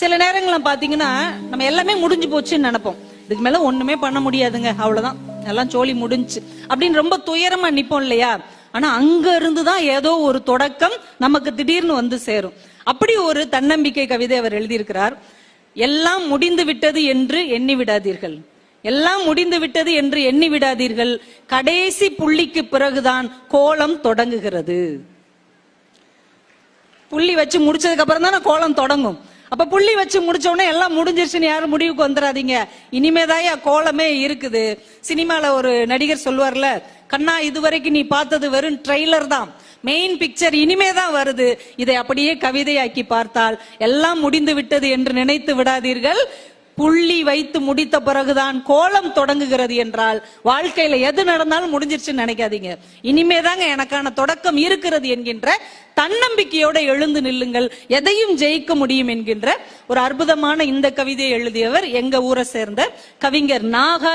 சில நேரங்கள்ல பாத்தீங்கன்னா நம்ம எல்லாமே முடிஞ்சு போச்சுன்னு நினைப்போம். இதுக்கு மேல ஒண்ணுமே பண்ண முடியாதுங்க, அவ்வளவுதான், எல்லாம் சோலி முடிஞ்சு அப்படின்னு ரொம்ப துயரமா நிப்போம் இல்லையா? ஆனா அங்க இருந்துதான் ஏதோ ஒரு தொடக்கம் நமக்கு திடீர்னு வந்து சேரும். அப்படி ஒரு தன்னம்பிக்கை கவிதை அவர் எழுதியிருக்கிறார். எல்லாம் முடிந்து விட்டது என்று எண்ணி விடாதீர்கள், எல்லாம் முடிந்து விட்டது என்று எண்ணி விடாதீர்கள், கடைசி புள்ளிக்கு பிறகுதான் கோலம் தொடங்குகிறது. புள்ளி வச்சு முடிச்சதுக்கு அப்புறம் தானே கோலம் தொடங்கும். அப்ப புள்ளி வச்சு முடிச்ச உடனே எல்லாம் முடிஞ்சிருச்சுன்னு யாரும் முடிவுக்கு வந்துடாதீங்க. இனிமேதான் கோலமே இருக்குது. சினிமால ஒரு நடிகர் சொல்வார்ல, கண்ணா இதுவரைக்கும் நீ பார்த்தது வெறும் ட்ரெய்லர் தான், மெயின் பிக்சர் இனிமேதான் வருது. இதை அப்படியே கவிதையாக்கி பார்த்தால் எல்லாம் முடிந்து விட்டது என்று நினைத்து விடாதீர்கள், புள்ளி வைத்து முடித்த பிறகுதான் கோலம் தொடங்குகிறது என்றால் வாழ்க்கையில எது நடந்தாலும் முடிஞ்சிருச்சுன்னு நினைக்காதீங்க. இனிமேதாங்க எனக்கான தொடக்கம் இருக்கிறது என்கின்ற தன்னம்பிக்கையோட எழுந்து நில்லுங்கள், எதையும் ஜெயிக்க முடியும் என்கின்ற ஒரு அற்புதமான இந்த கவிதையை எழுதியவர் எங்க ஊரை சேர்ந்த கவிஞர் நாகா.